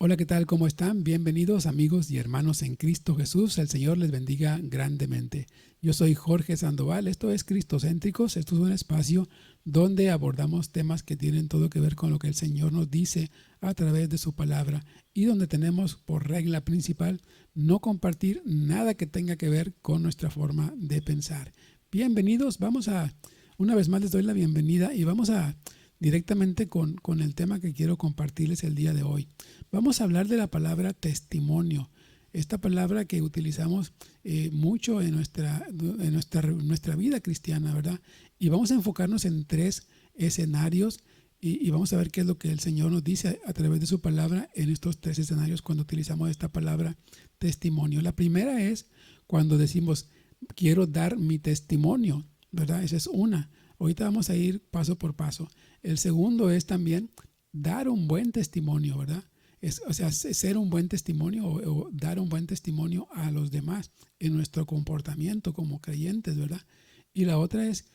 Hola, ¿qué tal? ¿Cómo están? Bienvenidos amigos y hermanos en Cristo Jesús. El Señor les bendiga grandemente. Yo soy Jorge Sandoval. Esto es Cristocéntricos. Esto es un espacio donde abordamos temas que tienen todo que ver con lo que el Señor nos dice a través de su palabra y donde tenemos por regla principal no compartir nada que tenga que ver con nuestra forma de pensar. Bienvenidos. Una vez más les doy la bienvenida y vamos a directamente con el tema que quiero compartirles el día de hoy. Vamos a hablar de la palabra testimonio, esta palabra que utilizamos mucho en nuestra vida cristiana, ¿verdad? Y vamos a enfocarnos en tres escenarios y vamos a ver qué es lo que el Señor nos dice a través de su palabra en estos tres escenarios cuando utilizamos esta palabra testimonio. La primera es cuando decimos, quiero dar mi testimonio, ¿verdad? Esa es una. Ahorita vamos a ir paso por paso. El segundo es también dar un buen testimonio, ¿verdad? Ser un buen testimonio o dar un buen testimonio a los demás en nuestro comportamiento como creyentes, ¿verdad? Y la otra es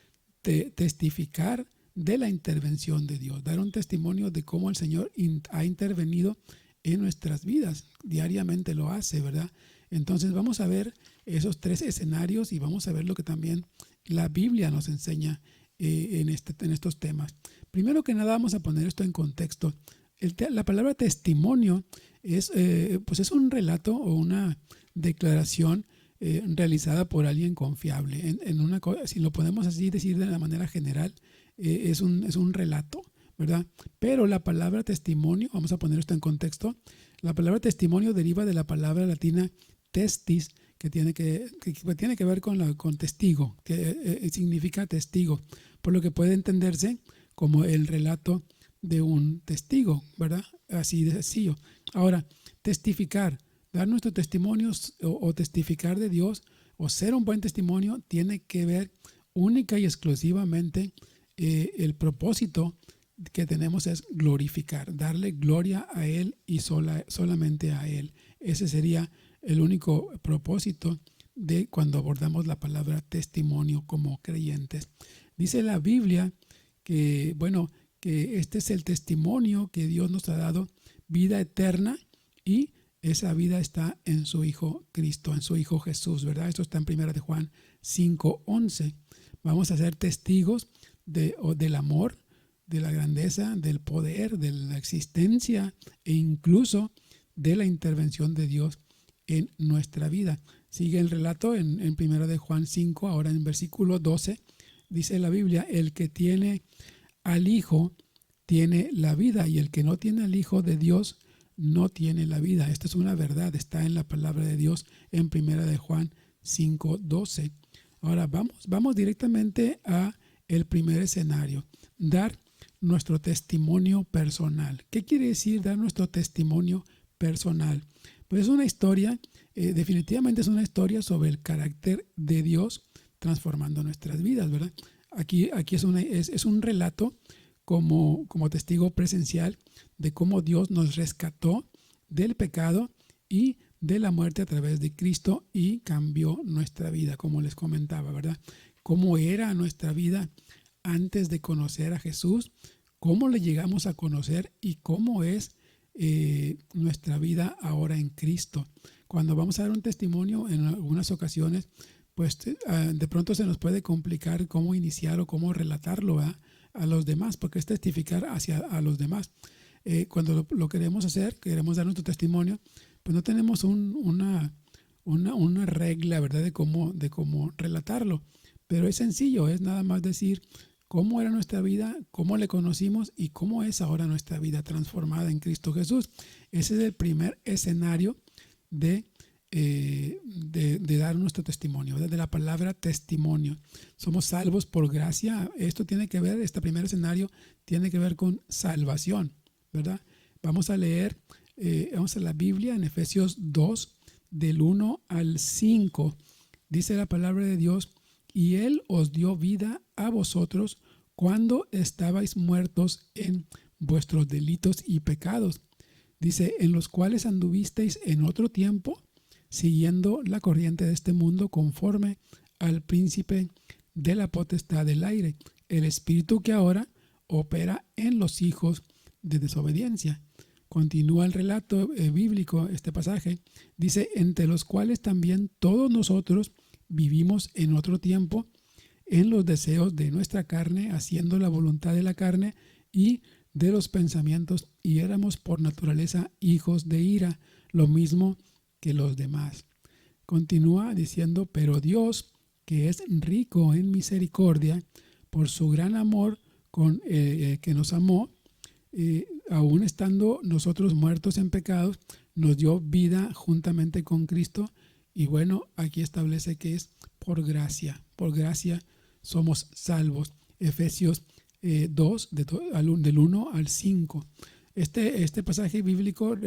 testificar de la intervención de Dios, dar un testimonio de cómo el Señor ha intervenido en nuestras vidas. Diariamente lo hace, ¿verdad? Entonces vamos a ver esos tres escenarios y vamos a ver lo que también la Biblia nos enseña en estos temas. Primero que nada vamos a poner esto en contexto. La palabra testimonio es un relato o una declaración realizada por alguien confiable. Si lo podemos así decir de la manera general, es un relato, ¿verdad? Pero la palabra testimonio, vamos a poner esto en contexto, la palabra testimonio deriva de la palabra latina testis, que tiene que ver con testigo, que significa testigo, por lo que puede entenderse como el relato de un testigo, ¿verdad? Así de sencillo. Ahora, testificar, dar nuestros testimonios o testificar de Dios o ser un buen testimonio tiene que ver única y exclusivamente el propósito que tenemos es glorificar, darle gloria a Él y solamente a Él. Ese sería el único propósito de cuando abordamos la palabra testimonio como creyentes. Dice la Biblia que este es el testimonio que Dios nos ha dado, vida eterna, y esa vida está en su Hijo Cristo, en su Hijo Jesús, ¿verdad? Esto está en 1 de Juan 5:11. Vamos a ser testigos del amor, de la grandeza, del poder, de la existencia e incluso de la intervención de Dios en nuestra vida. Sigue el relato en 1 de Juan 5, ahora en versículo 12, dice la Biblia, el que tiene al Hijo tiene la vida y el que no tiene al Hijo de Dios no tiene la vida. Esta es una verdad, está en la palabra de Dios en 1 de Juan 5:12. Ahora vamos directamente a el primer escenario, dar nuestro testimonio personal. ¿Qué quiere decir dar nuestro testimonio personal? Pues es una historia, definitivamente es una historia sobre el carácter de Dios transformando nuestras vidas, ¿verdad? Aquí es un relato como testigo presencial de cómo Dios nos rescató del pecado y de la muerte a través de Cristo y cambió nuestra vida, como les comentaba, ¿verdad? Cómo era nuestra vida antes de conocer a Jesús, cómo le llegamos a conocer y cómo es nuestra vida ahora en Cristo. Cuando vamos a dar un testimonio en algunas ocasiones, pues de pronto se nos puede complicar cómo iniciar o cómo relatarlo a los demás, porque es testificar a los demás. Cuando lo queremos hacer, queremos dar nuestro testimonio, pues no tenemos una regla, ¿verdad?, de cómo relatarlo. Pero es sencillo, es nada más decir cómo era nuestra vida, cómo le conocimos y cómo es ahora nuestra vida transformada en Cristo Jesús. Ese es el primer escenario de dar nuestro testimonio, ¿verdad? De la palabra testimonio. Somos salvos por gracia. Esto tiene que ver, este primer escenario tiene que ver con salvación, ¿verdad? Vamos a leer, vamos a la Biblia en Efesios 2, del 1 al 5. Dice la palabra de Dios, y Él os dio vida a vosotros cuando estabais muertos en vuestros delitos y pecados. Dice, en los cuales anduvisteis en otro tiempo, siguiendo la corriente de este mundo conforme al príncipe de la potestad del aire, el espíritu que ahora opera en los hijos de desobediencia. Continúa el relato bíblico, este pasaje. Dice, entre los cuales también todos nosotros vivimos en otro tiempo en los deseos de nuestra carne, haciendo la voluntad de la carne y de los pensamientos, y éramos por naturaleza hijos de ira, lo mismo que los demás. Continúa diciendo, pero Dios, que es rico en misericordia, por su gran amor que nos amó, aún estando nosotros muertos en pecados, nos dio vida juntamente con Cristo. Y bueno, aquí establece que es por gracia somos salvos. Efesios 2, del 1 al 5. Este pasaje bíblico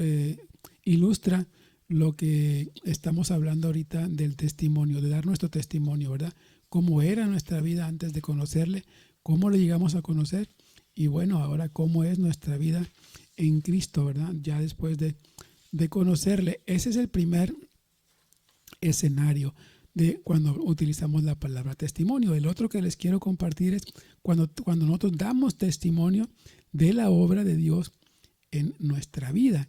ilustra lo que estamos hablando ahorita del testimonio, de dar nuestro testimonio, ¿verdad? Cómo era nuestra vida antes de conocerle, cómo le llegamos a conocer y bueno, ahora cómo es nuestra vida en Cristo, ¿verdad? Ya después de conocerle. Ese es el primer escenario de cuando utilizamos la palabra testimonio. El otro que les quiero compartir es cuando nosotros damos testimonio de la obra de Dios en nuestra vida,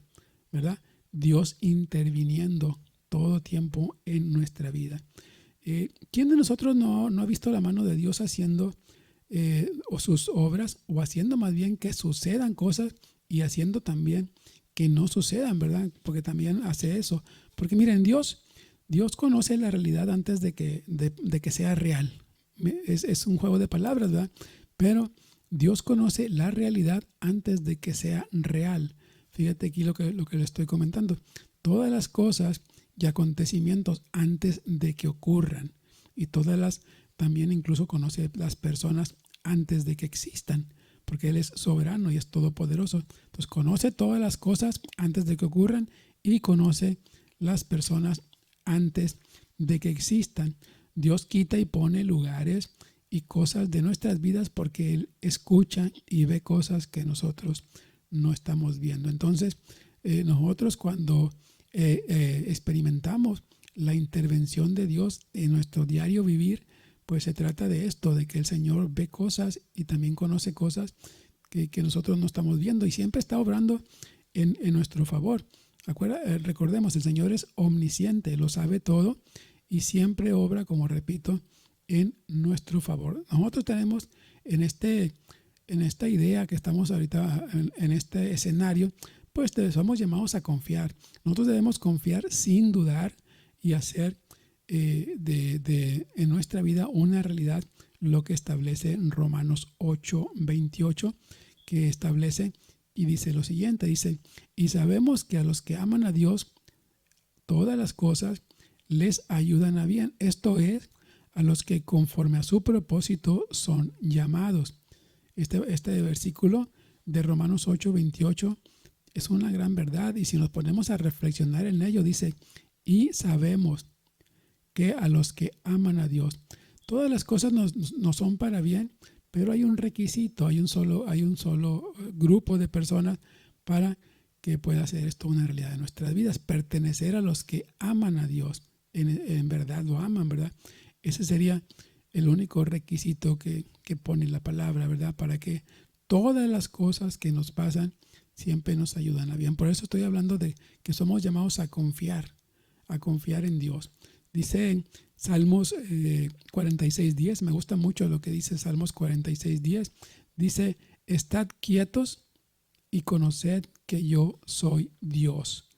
¿verdad? Dios interviniendo todo tiempo en nuestra vida. ¿Quién de nosotros no ha visto la mano de Dios haciendo o sus obras, o haciendo más bien que sucedan cosas y haciendo también que no sucedan, ¿verdad? Porque también hace eso. Porque miren, Dios conoce la realidad antes de que sea real. Es un juego de palabras, ¿verdad? Pero Dios conoce la realidad antes de que sea real. Fíjate aquí lo que le estoy comentando. Todas las cosas y acontecimientos antes de que ocurran. Y también incluso conoce las personas antes de que existan. Porque Él es soberano y es todopoderoso. Entonces conoce todas las cosas antes de que ocurran y conoce las personas antes de que existan. Dios quita y pone lugares y cosas de nuestras vidas porque Él escucha y ve cosas que nosotros no estamos viendo. Entonces, nosotros cuando experimentamos la intervención de Dios en nuestro diario vivir, pues se trata de esto, de que el Señor ve cosas y también conoce cosas que nosotros no estamos viendo y siempre está obrando en nuestro favor. Recordemos, el Señor es omnisciente, lo sabe todo y siempre obra, como repito, en nuestro favor. Nosotros tenemos en esta idea que estamos ahorita, en este escenario, pues somos llamados a confiar. Nosotros debemos confiar sin dudar y hacer en nuestra vida una realidad lo que establece Romanos 8:28, que establece y dice lo siguiente, dice, y sabemos que a los que aman a Dios, todas las cosas les ayudan a bien. Esto es, a los que conforme a su propósito son llamados. Este versículo de Romanos 8:28 es una gran verdad y si nos ponemos a reflexionar en ello, dice, y sabemos que a los que aman a Dios, todas las cosas no son para bien, pero hay un requisito, hay un solo grupo de personas para que pueda ser esto una realidad de nuestras vidas, pertenecer a los que aman a Dios, en verdad lo aman, ¿verdad? Ese sería el único requisito que pone la palabra, ¿verdad? Para que todas las cosas que nos pasan siempre nos ayudan a bien. Por eso estoy hablando de que somos llamados a confiar en Dios. Dice en Salmos 46:10, me gusta mucho lo que dice Salmos 46:10. Dice, estad quietos y conoced que yo soy Dios.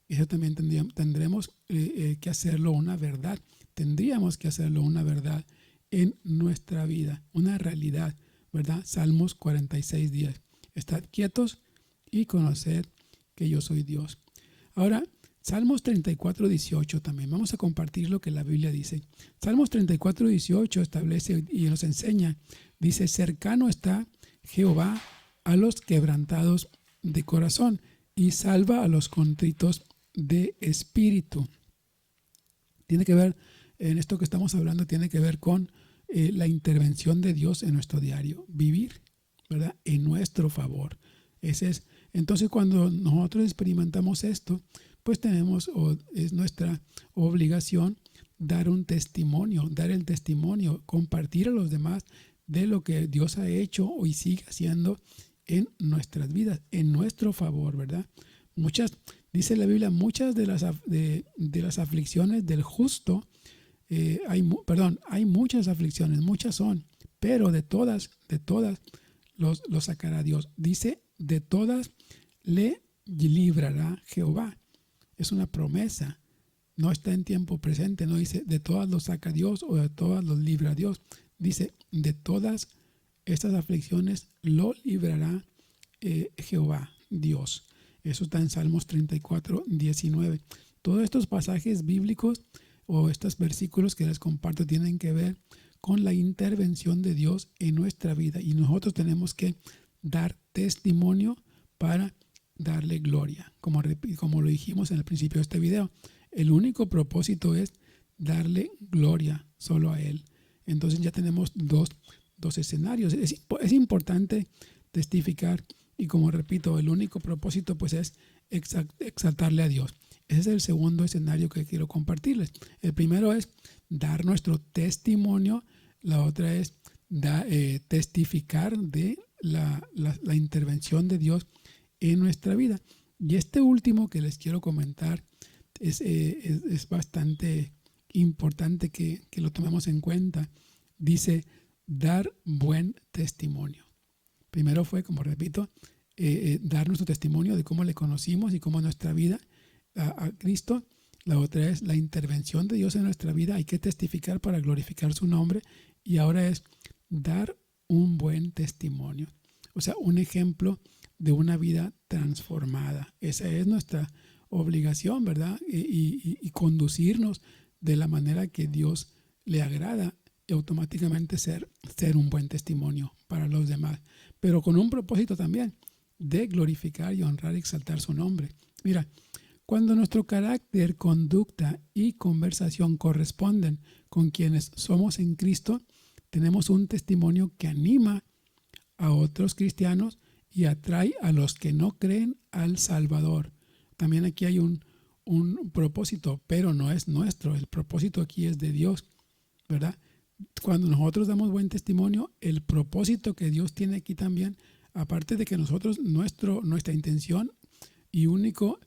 Eso también tendremos que hacerlo una verdad. Tendríamos que hacerlo una verdad en nuestra vida, una realidad, ¿verdad? Salmos 46:10. Estad quietos y conoced que yo soy Dios. Ahora, Salmos 34:18 también. Vamos a compartir lo que la Biblia dice. Salmos 34:18 establece y nos enseña. Dice, cercano está Jehová a los quebrantados de corazón y salva a los contritos de espíritu. Tiene que ver, en esto que estamos hablando, tiene que ver con la intervención de Dios en nuestro diario vivir, ¿verdad? En nuestro favor. Entonces, cuando nosotros experimentamos esto, pues es nuestra obligación dar el testimonio, compartir a los demás de lo que Dios ha hecho y sigue haciendo en nuestras vidas, en nuestro favor, ¿verdad? Muchas, dice la Biblia, muchas de las aflicciones del justo, hay muchas aflicciones, muchas son, pero de todas los sacará Dios. Dice, de todas le librará Jehová. Es una promesa. No está en tiempo presente, no dice de todas los saca Dios o de todas los libra Dios. Dice de todas estas aflicciones lo librará Jehová, Dios. Eso está en Salmos 34, 19. Todos estos pasajes bíblicos o estos versículos que les comparto tienen que ver con la intervención de Dios en nuestra vida. Y nosotros tenemos que dar testimonio para darle gloria. Como lo dijimos en el principio de este video, el único propósito es darle gloria solo a Él. Entonces ya tenemos dos escenarios. Es importante testificar y, como repito, el único propósito pues es exaltarle a Dios. Ese es el segundo escenario que quiero compartirles. El primero es dar nuestro testimonio. La otra es testificar de la intervención de Dios en nuestra vida. Y este último que les quiero comentar es bastante importante que lo tomemos en cuenta. Dice, dar buen testimonio. Primero fue, como repito, dar nuestro testimonio de cómo le conocimos y cómo nuestra vida a Cristo. La otra es la intervención de Dios en nuestra vida. Hay que testificar para glorificar su nombre. Y ahora es dar un buen testimonio. O sea, un ejemplo de una vida transformada. Esa es nuestra obligación, ¿verdad? Y conducirnos de la manera que Dios le agrada y automáticamente ser un buen testimonio para los demás. Pero con un propósito también de glorificar y honrar y exaltar su nombre. Mira, cuando nuestro carácter, conducta y conversación corresponden con quienes somos en Cristo, tenemos un testimonio que anima a otros cristianos y atrae a los que no creen al Salvador. También aquí hay un propósito, pero no es nuestro. El propósito aquí es de Dios, ¿verdad? Cuando nosotros damos buen testimonio, el propósito que Dios tiene aquí también, aparte de que nosotros, nuestra intención y único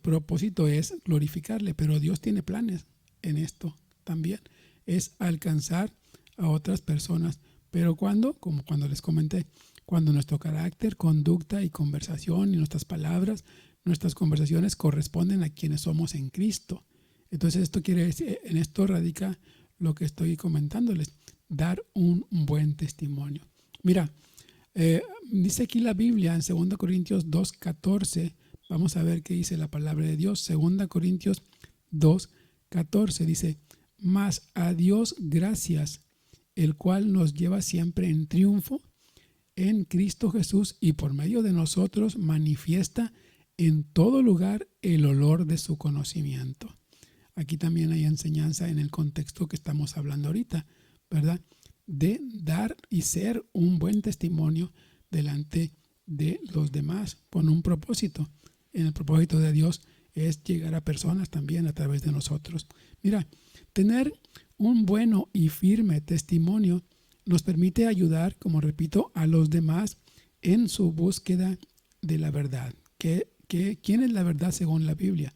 propósito es glorificarle, pero Dios tiene planes en esto también, es alcanzar a otras personas. Pero como cuando les comenté, cuando nuestro carácter, conducta y conversación y nuestras palabras, nuestras conversaciones corresponden a quienes somos en Cristo. Entonces esto quiere decir, en esto radica lo que estoy comentándoles, dar un buen testimonio. Mira, dice aquí la Biblia en 2 Corintios 2:14, vamos a ver qué dice la palabra de Dios. 2 Corintios 2:14 dice, mas a Dios gracias, el cual nos lleva siempre en triunfo en Cristo Jesús y por medio de nosotros manifiesta en todo lugar el olor de su conocimiento. Aquí también hay enseñanza en el contexto que estamos hablando ahorita, ¿verdad? De dar y ser un buen testimonio delante de los demás con un propósito. En el propósito de Dios es llegar a personas también a través de nosotros. Mira, tener un bueno y firme testimonio nos permite ayudar, como repito, a los demás en su búsqueda de la verdad. ¿Quién es la verdad según la Biblia?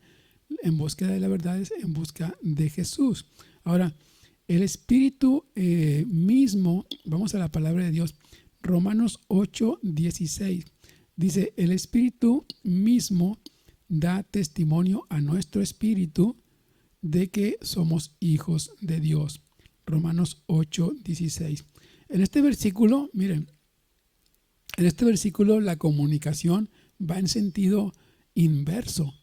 En búsqueda de la verdad es en busca de Jesús. Ahora, el Espíritu mismo, vamos a la palabra de Dios, Romanos 8:16, dice, el Espíritu mismo da testimonio a nuestro espíritu de que somos hijos de Dios. Romanos 8:16. En este versículo, miren, en este versículo la comunicación va en sentido inverso.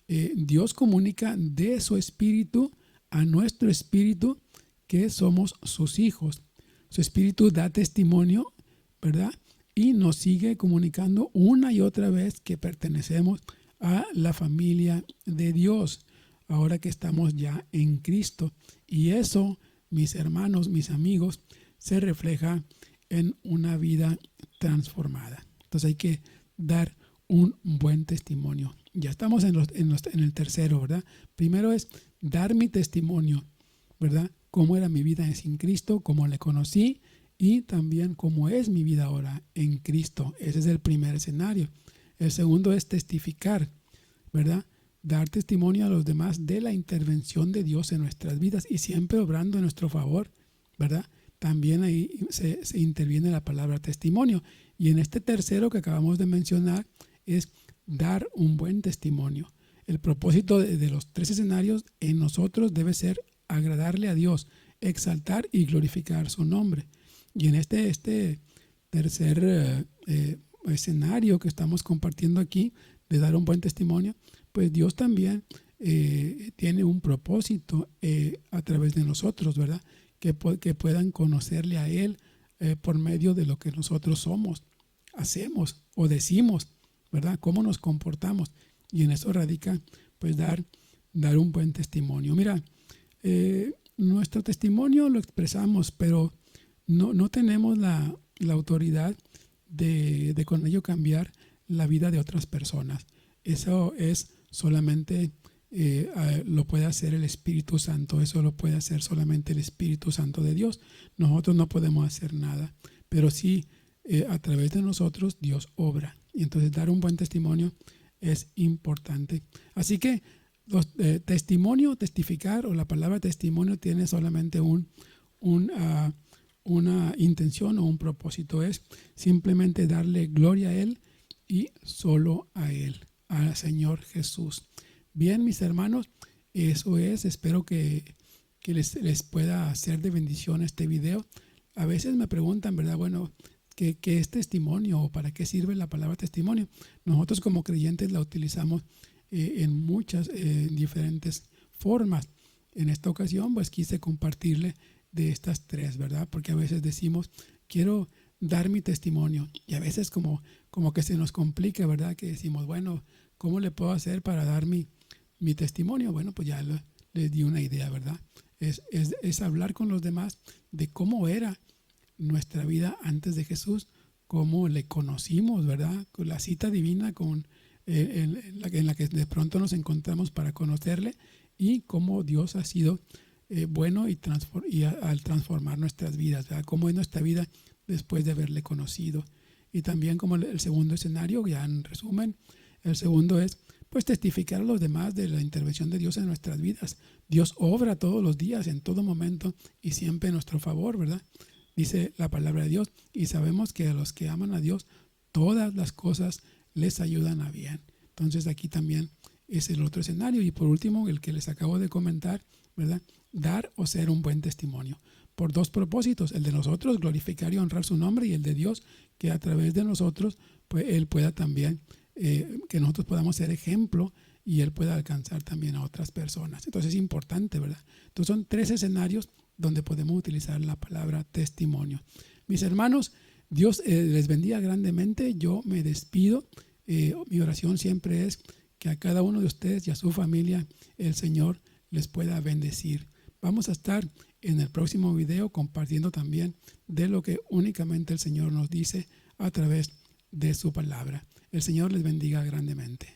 Dios comunica de su espíritu a nuestro espíritu que somos sus hijos. Su espíritu da testimonio, ¿verdad? Y nos sigue comunicando una y otra vez que pertenecemos a la familia de Dios, ahora que estamos ya en Cristo. Y eso, mis hermanos, mis amigos, se refleja en una vida transformada. Entonces hay que dar un buen testimonio. Ya estamos en el tercero, ¿verdad? Primero es dar mi testimonio, ¿verdad? Cómo era mi vida sin Cristo, cómo le conocí y también cómo es mi vida ahora en Cristo. Ese es el primer escenario. El segundo es testificar, ¿verdad? Dar testimonio a los demás de la intervención de Dios en nuestras vidas y siempre obrando en nuestro favor, ¿verdad? También ahí se interviene la palabra testimonio. Y en este tercero que acabamos de mencionar es dar un buen testimonio. El propósito de los tres escenarios en nosotros debe ser agradarle a Dios, exaltar y glorificar su nombre. Y en este tercer escenario que estamos compartiendo aquí, de dar un buen testimonio, pues Dios también tiene un propósito a través de nosotros, ¿verdad? Que puedan conocerle a Él por medio de lo que nosotros somos, hacemos o decimos, ¿verdad? Cómo nos comportamos. Y en eso radica, pues, dar un buen testimonio. Mira, nuestro testimonio lo expresamos, pero no tenemos la autoridad de con ello cambiar la vida de otras personas. Eso es solamente lo puede hacer el Espíritu Santo. Eso lo puede hacer solamente el Espíritu Santo de Dios. Nosotros no podemos hacer nada, pero sí a través de nosotros Dios obra. Y entonces dar un buen testimonio es importante. Así que testimonio, testificar, o la palabra testimonio tiene solamente una intención o un propósito. Es simplemente darle gloria a Él y solo a Él, al Señor Jesús. Bien, mis hermanos, eso es. Espero que les pueda hacer de bendición este video. A veces me preguntan, ¿verdad? Bueno, ¿qué es testimonio o para qué sirve la palabra testimonio? Nosotros como creyentes la utilizamos en muchas diferentes formas. En esta ocasión, pues quise compartirle de estas tres, ¿verdad? Porque a veces decimos, quiero dar mi testimonio, y a veces como que se nos complica, ¿verdad? Que decimos, bueno, ¿cómo le puedo hacer para dar mi testimonio? Bueno, pues ya les di una idea, ¿verdad? Es hablar con los demás de cómo era nuestra vida antes de Jesús, cómo le conocimos, ¿verdad? Con la cita divina en la que de pronto nos encontramos para conocerle, y cómo Dios ha sido bueno y al transformar nuestras vidas, ¿verdad? Cómo es nuestra vida después de haberle conocido. Y también como el segundo escenario, ya en resumen, el segundo es pues testificar a los demás de la intervención de Dios en nuestras vidas. Dios obra todos los días, en todo momento y siempre en nuestro favor, ¿verdad? Dice la palabra de Dios, y sabemos que a los que aman a Dios, todas las cosas les ayudan a bien. Entonces aquí también es el otro escenario. Y por último, el que les acabo de comentar, ¿verdad? Dar o ser un buen testimonio. Por dos propósitos: el de nosotros, glorificar y honrar su nombre, y el de Dios, que a través de nosotros, pues Él pueda también, que nosotros podamos ser ejemplo y Él pueda alcanzar también a otras personas. Entonces es importante, ¿verdad? Entonces son tres escenarios donde podemos utilizar la palabra testimonio. Mis hermanos, Dios les bendiga grandemente. Yo me despido. Mi oración siempre es que a cada uno de ustedes y a su familia el Señor les pueda bendecir. Vamos a estar en el próximo video compartiendo también de lo que únicamente el Señor nos dice a través de su palabra. El Señor les bendiga grandemente.